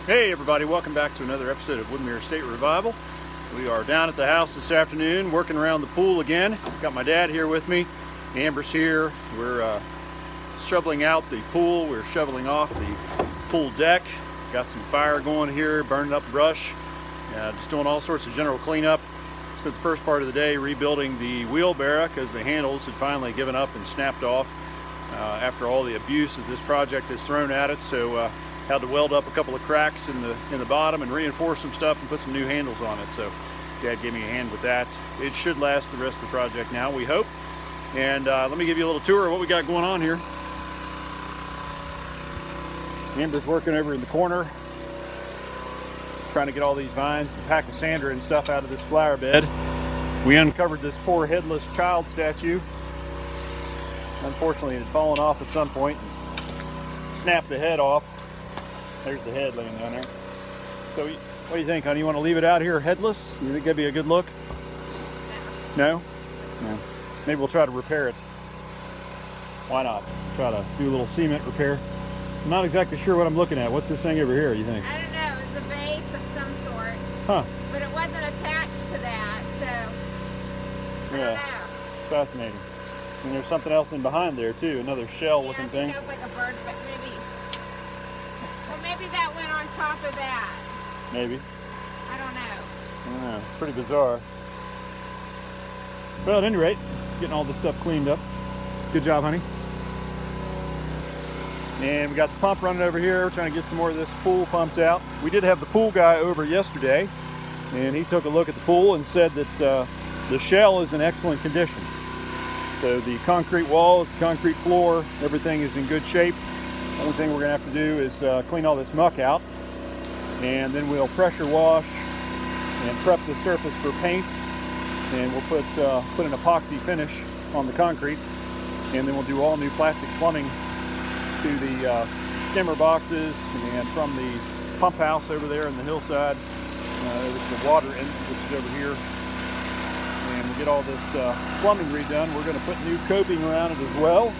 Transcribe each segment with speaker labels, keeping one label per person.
Speaker 1: Hey everybody, welcome back to another episode of Woodmere State Revival. We are down at the house this afternoon working around the pool again. Got my dad here with me. Amber's here. We're shoveling out the pool. We're shoveling off the pool deck. Got some fire going here, burning up brush. Just doing all sorts of general cleanup. Spent the first part of the day rebuilding the wheelbarrow because the handles had finally given up and snapped off after all the abuse that this project has thrown at it. So had to weld up a couple of cracks in the bottom and reinforce some stuff and put some new handles on it. So Dad gave me a hand with that. It should last the rest of the project now, we hope. And let me give you a little tour of what we got going on here. Amber's working over in the corner, trying to get all these vines and pachysandra and stuff out of this flower bed. We uncovered this poor headless child statue. Unfortunately, it had fallen off at some point and snapped the head off. There's the head laying down there. So what do you think, honey? You want to leave it out here headless? You think that'd be a good look? No? No. Maybe we'll try to repair it. Why not? Try to do a little cement repair. I'm not exactly sure what I'm looking at. What's this thing over here, you think?
Speaker 2: I don't know. It's a vase of some sort.
Speaker 1: Huh.
Speaker 2: But it wasn't attached to that, so I don't know.
Speaker 1: Fascinating. And there's something else in behind there too, another shell-looking thing.
Speaker 2: That was like a bird, but maybe that went on top of that.
Speaker 1: Maybe.
Speaker 2: I don't know.
Speaker 1: I don't know. It's pretty bizarre. Well, at any rate, getting all this stuff cleaned up. Good job, honey. And we got the pump running over here. We're trying to get some more of this pool pumped out. We did have the pool guy over yesterday, and he took a look at the pool and said that the shell is in excellent condition. So the concrete walls, the concrete floor, everything is in good shape. The only thing we're going to have to do is clean all this muck out, and then we'll pressure wash and prep the surface for paint, and we'll put an epoxy finish on the concrete, and then we'll do all new plastic plumbing to the skimmer boxes and from the pump house over there in the hillside over to the water in, which is over here. And we'll get all this plumbing redone. We're going to put new coping around it as well.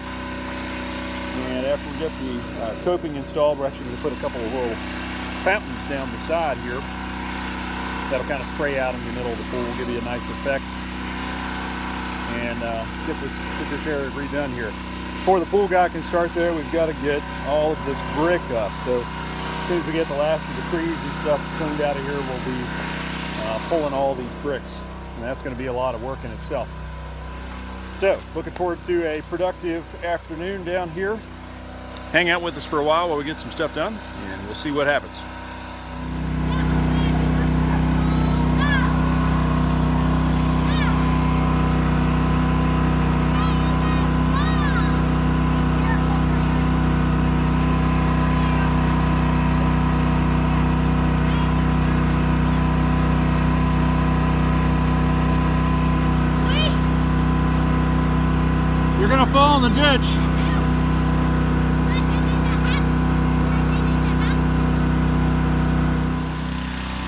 Speaker 1: And after we get the coping installed, we're actually going to put a couple of little fountains down the side here. That'll kind of spray out in the middle of the pool, give you a nice effect. And get this area redone here. Before the pool guy can start there, we've got to get all of this brick up. So as soon as we get the last of the trees and stuff cleaned out of here, we'll be pulling all these bricks. And that's going to be a lot of work in itself. So, looking forward to a productive afternoon down here. Hang out with us for a while we get some stuff done, and we'll see what happens. You're gonna fall in the ditch.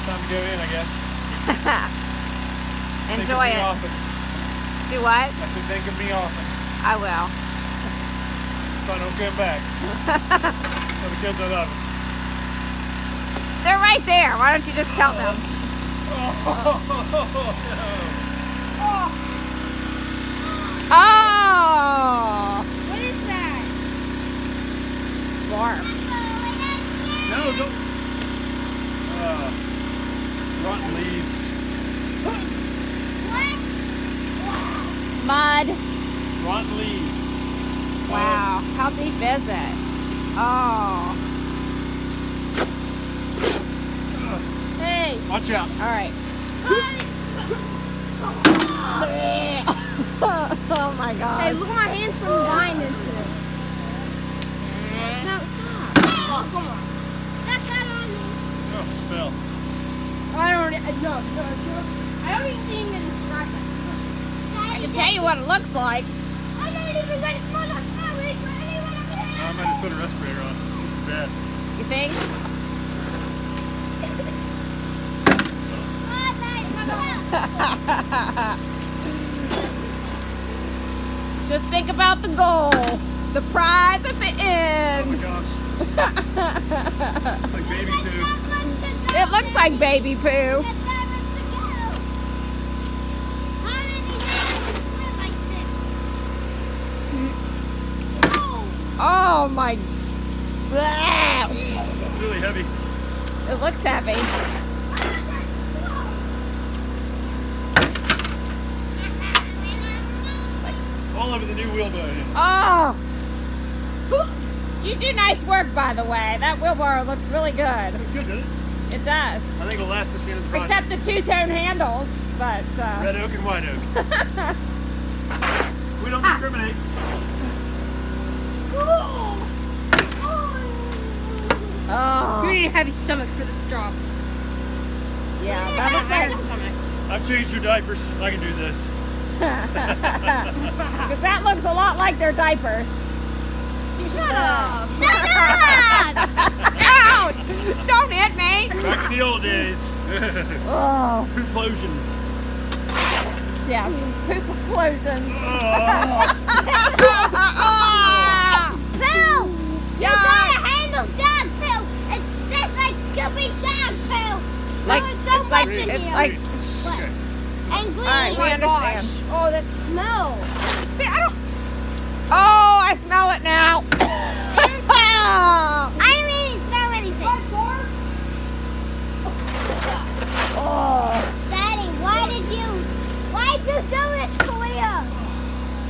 Speaker 1: Time to go in, I guess.
Speaker 2: Enjoy it.
Speaker 1: Often.
Speaker 2: Do what?
Speaker 1: I said think of me often.
Speaker 2: I will.
Speaker 1: So I don't come back. So because I love them.
Speaker 2: They're right there. Why don't you just tell them? Oh! What is that? Warm.
Speaker 1: No, don't. Rotten leaves.
Speaker 2: What? Mud.
Speaker 1: Rotten leaves.
Speaker 2: Wow. How deep is it? Oh. Hey.
Speaker 1: Watch out.
Speaker 2: All right. Oh my God.
Speaker 3: Hey, look at my hands from the vine into it. No, stop. Oh, come on. That's not on me.
Speaker 1: Oh, smell.
Speaker 3: I don't even think it's scratching.
Speaker 2: I can tell you what it looks like.
Speaker 3: I don't even like smell the fabric.
Speaker 1: I might have put a respirator on. This is bad.
Speaker 2: You think? Just think about the goal. The prize at the end.
Speaker 1: Oh my gosh. It's like baby food.
Speaker 2: like baby poo.
Speaker 3: How many days live like this?
Speaker 2: Oh my. Blah.
Speaker 1: It's really heavy.
Speaker 2: It looks heavy.
Speaker 1: All over the new wheelbarrow.
Speaker 2: Oh. You do nice work, by the way. That wheelbarrow looks really good.
Speaker 1: Looks good, doesn't it?
Speaker 2: It does.
Speaker 1: I think it'll last us the end of the project.
Speaker 2: Except the two-tone handles, but
Speaker 1: Red oak and white oak. We don't discriminate.
Speaker 2: oh,
Speaker 3: You need a heavy stomach for this job.
Speaker 2: yeah, that looks like.
Speaker 1: I've changed your diapers. I can do this.
Speaker 2: Because that looks a lot like their diapers.
Speaker 3: Shut up!
Speaker 2: Ouch! Don't hit me!
Speaker 1: Back in the old days.
Speaker 2: Oh,
Speaker 1: Pooplosion.
Speaker 2: yes, poop explosions.
Speaker 3: Pooh! You
Speaker 2: Yuck.
Speaker 3: gotta handle dog poo! It's just like Scooby dog poo!
Speaker 2: Like-
Speaker 3: There's so
Speaker 2: it's like-
Speaker 3: much in
Speaker 2: it's
Speaker 3: here!
Speaker 2: like-
Speaker 1: Okay.
Speaker 3: And green!
Speaker 2: Alright, we understand.
Speaker 3: Oh, that smell!
Speaker 2: See, I don't. Oh, I smell it now.
Speaker 3: I don't even smell anything!
Speaker 2: Oh.
Speaker 3: Daddy, why did you do this, Kalia?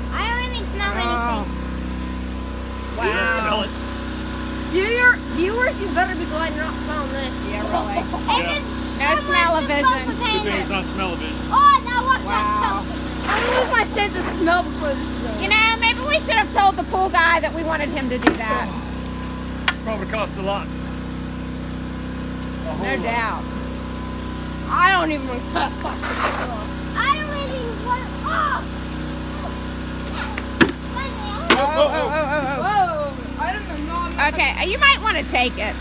Speaker 3: I don't even smell anything.
Speaker 1: You don't smell it.
Speaker 3: Viewers, you better be glad you're not smelling this.
Speaker 2: Yeah, really.
Speaker 3: It
Speaker 2: No
Speaker 3: is
Speaker 2: smell-o-vision.
Speaker 1: Good thing it's not smell-o-vision.
Speaker 3: Oh, now what's
Speaker 2: Wow.
Speaker 3: that? I lose my sense of smell before this is over.
Speaker 2: You know, maybe we should have told the pool guy that we wanted him to do that.
Speaker 1: Probably cost a lot.
Speaker 2: No doubt.
Speaker 3: I don't even want to fuck this off. I don't even want to.
Speaker 2: Oh.
Speaker 3: Whoa! I don't even know.
Speaker 2: Okay, you might want to take it.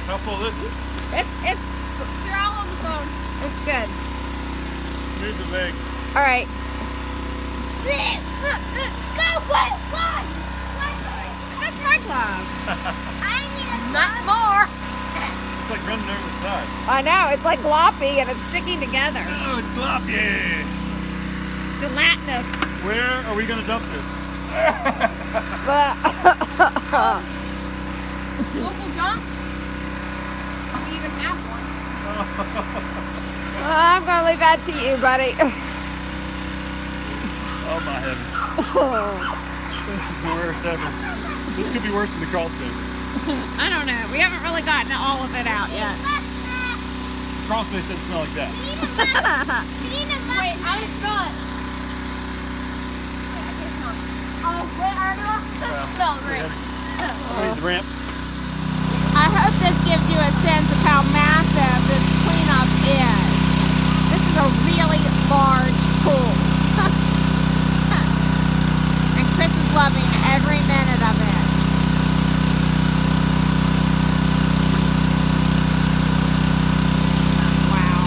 Speaker 1: How full is it?
Speaker 2: It's
Speaker 3: You're all on the phone.
Speaker 2: good.
Speaker 1: Move the leg.
Speaker 2: All right.
Speaker 3: Go quick!
Speaker 2: That's my glove.
Speaker 3: I need a not more.
Speaker 1: It's like running over the side.
Speaker 2: I know, it's like gloppy and it's sticking together.
Speaker 1: Oh, it's gloppy.
Speaker 2: Gelatinous.
Speaker 1: Where are we going to dump this?
Speaker 3: Local dump. We even have one.
Speaker 2: I'm going to leave that to you, buddy.
Speaker 1: Oh my heavens. This is the worst ever. This could be worse than the crawl space.
Speaker 2: I don't know. We haven't really gotten all of it out yet.
Speaker 1: Crawl space doesn't smell like that.
Speaker 3: Wait, I smell it. Wait, I can't smell it. Oh, wait, I don't know. It doesn't smell great.
Speaker 1: I need the ramp.
Speaker 2: I hope this gives you a sense of how massive this cleanup is. This is a really large pool. And Chris is loving every minute of it. Wow.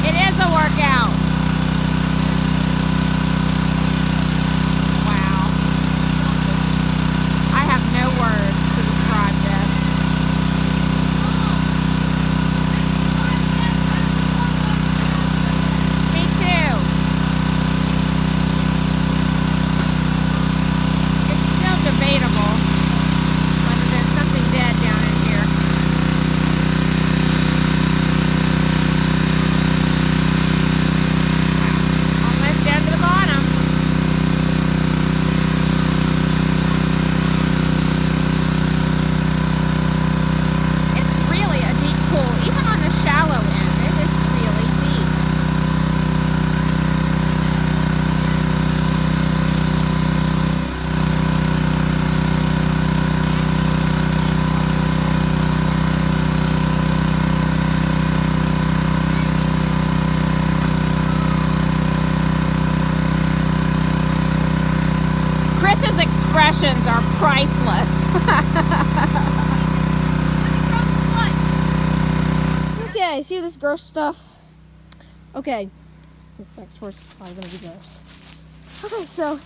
Speaker 2: It is a workout. Wow. I have no words to describe this. Me too. It's still debatable whether there's something dead down in here. Wow. Almost down to the bottom. It's really a deep pool. Even on the shallow end, it is really deep. Chris's expressions are priceless.
Speaker 3: Okay, see this gross stuff? Okay. This next one's probably gonna be gross. Okay, so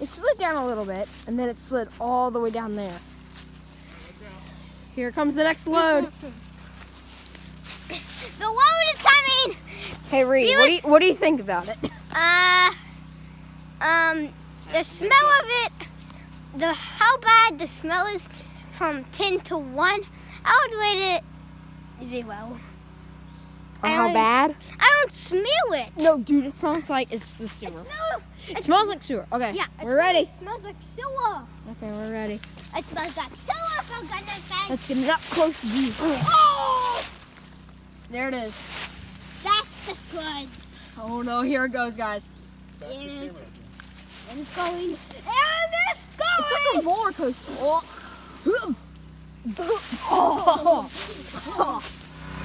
Speaker 3: it slid down a little bit, and then it slid all the way down there. Here comes the next load.
Speaker 4: The load is coming.
Speaker 3: Hey Reed, what do you think about it?
Speaker 4: The smell of it, how bad the smell is from 10 to 1, I would rate it 0.
Speaker 3: How bad?
Speaker 4: I don't smell it.
Speaker 3: No, dude, it smells like it's the sewer. It smells like sewer. Okay,
Speaker 4: Yeah,
Speaker 3: we're ready.
Speaker 4: It smells like sewer.
Speaker 3: Okay, we're ready.
Speaker 4: It smells like sewer, for goodness sake.
Speaker 3: Let's get it up close to you.
Speaker 4: Oh,
Speaker 3: There it is.
Speaker 4: that's the sludge.
Speaker 3: Oh no, here it goes, guys.
Speaker 4: And it's going. And it's
Speaker 3: It's
Speaker 4: going.
Speaker 3: like a roller coaster. Oh.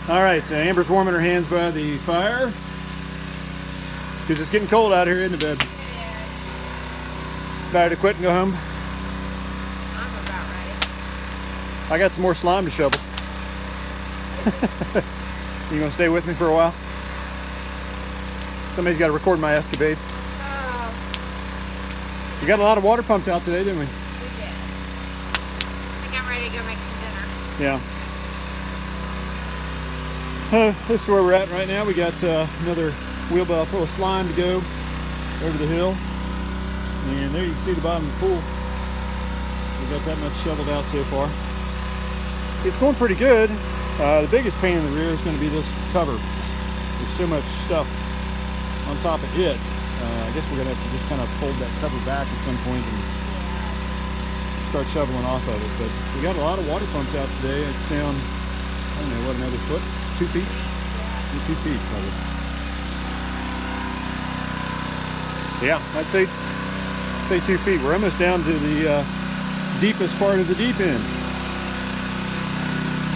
Speaker 1: All right, so Amber's warming her hands by the fire because it's getting cold out here, isn't it, babe? About to quit and go home?
Speaker 2: I'm about ready.
Speaker 1: I got some more slime to shovel. You gonna stay with me for a while? Somebody's got to record my escapades.
Speaker 2: Oh,
Speaker 1: We got a lot of water pumped out today, didn't we?
Speaker 2: we did. I think I'm ready to go make some dinner.
Speaker 1: Yeah. This is where we're at right now. We got another wheelbarrow full of slime to go over the hill. And there you can see the bottom of the pool. We got that much shoveled out so far. It's going pretty good. The biggest pain in the rear is going to be this cover. There's so much stuff on top of it. I guess we're going to have to just kind of fold that cover back at some point and start shoveling off of it. But we got a lot of water pumped out today. It's down, I don't know, what, another foot? 2 feet? 2 feet probably. Yeah, I'd say 2 feet. We're almost down to the deepest part of the deep end.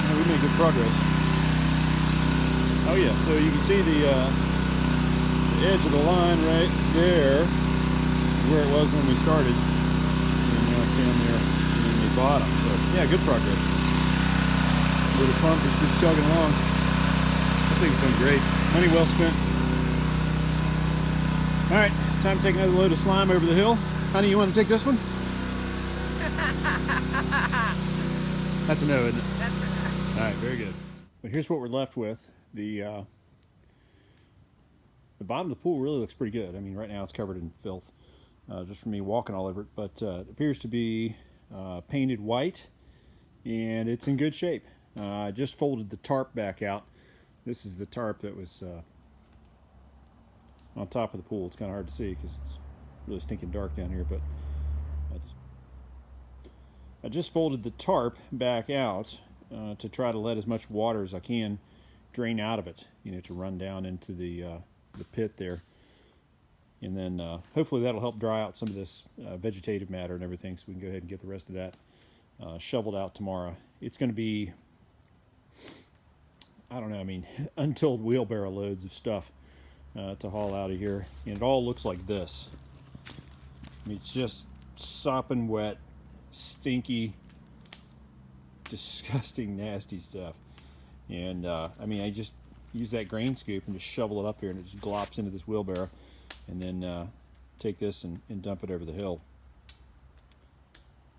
Speaker 1: Yeah, we made good progress. Oh yeah, so you can see the edge of the line right there is where it was when we started. And now it's down there in the bottom. So yeah, good progress. Where the pump is just chugging along. I think it's been great. Money well spent. All right, time to take another load of slime over the hill. Honey, you want to take this one? That's a no, isn't it?
Speaker 2: That's enough.
Speaker 1: All right, very good. But here's what we're left with. The bottom of the pool really looks pretty good. I mean, right now it's covered in filth, just from me walking all over it. But it appears to be painted white, and it's in good shape. I just folded the tarp back out. This is the tarp that was on top of the pool. It's kind of hard to see because it's really stinking dark down here, but I just folded the tarp back out to try to let as much water as I can drain out of it, you know, to run down into the pit there. And then hopefully that'll help dry out some of this vegetative matter and everything, so we can go ahead and get the rest of that shoveled out tomorrow. It's going to be, I don't know, I mean, untold wheelbarrow loads of stuff to haul out of here. And it all looks like this. I mean, it's just sopping wet, stinky, disgusting, nasty stuff. And I mean, I just use that grain scoop and just shovel it up here, and it just glops into this wheelbarrow, and then take this and dump it over the hill.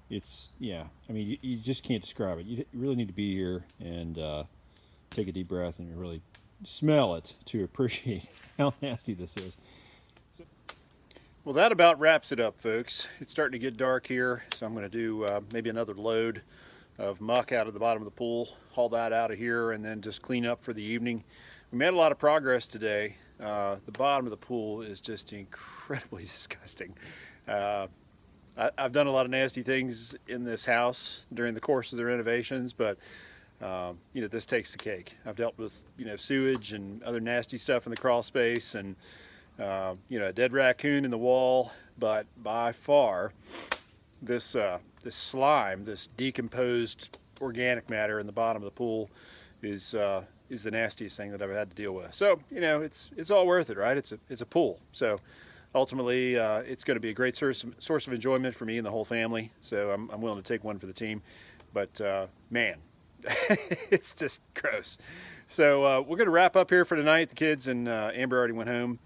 Speaker 1: It's, yeah, I mean, you just can't describe it. You really need to be here and take a deep breath and really smell it to appreciate how nasty this is. Well, that about wraps it up, folks. It's starting to get dark here, so I'm going to do maybe another load of muck out of the bottom of the pool, haul that out of here, and then just clean up for the evening. We made a lot of progress today. The bottom of the pool is just incredibly disgusting. I've done a lot of nasty things in this house during the course of the renovations, but you know, this takes the cake. I've dealt with, you know, sewage and other nasty stuff in the crawl space, and you know, a dead raccoon in the wall, but by far this this slime, this decomposed organic matter in the bottom of the pool is the nastiest thing that I've had to deal with. So, you know, it's all worth it, right? It's a pool. So ultimately, it's going to be a great source of enjoyment for me and the whole family. So I'm willing to take one for the team. But man, it's just gross. So we're going to wrap up here for tonight. The kids and Amber already went home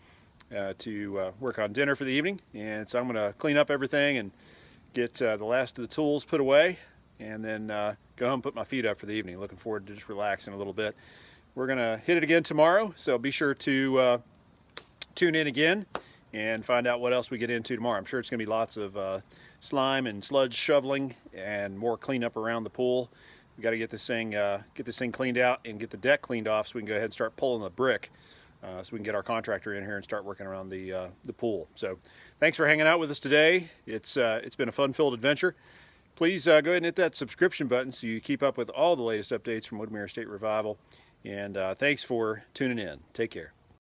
Speaker 1: to work on dinner for the evening, and so I'm going to clean up everything and get the last of the tools put away, and then go home and put my feet up for the evening. Looking forward to just relaxing a little bit. We're gonna hit it again tomorrow, so be sure to tune in again and find out what else we get into tomorrow. I'm sure it's gonna be lots of slime and sludge shoveling and more cleanup around the pool. We got to get this thing cleaned out and get the deck cleaned off so we can go ahead and start pulling the brick, so we can get our contractor in here and start working around the pool. So thanks for hanging out with us today. It's been a fun-filled adventure. Please go ahead and hit that subscription button so you keep up with all the latest updates from Woodmere State Revival. And thanks for tuning in. Take care.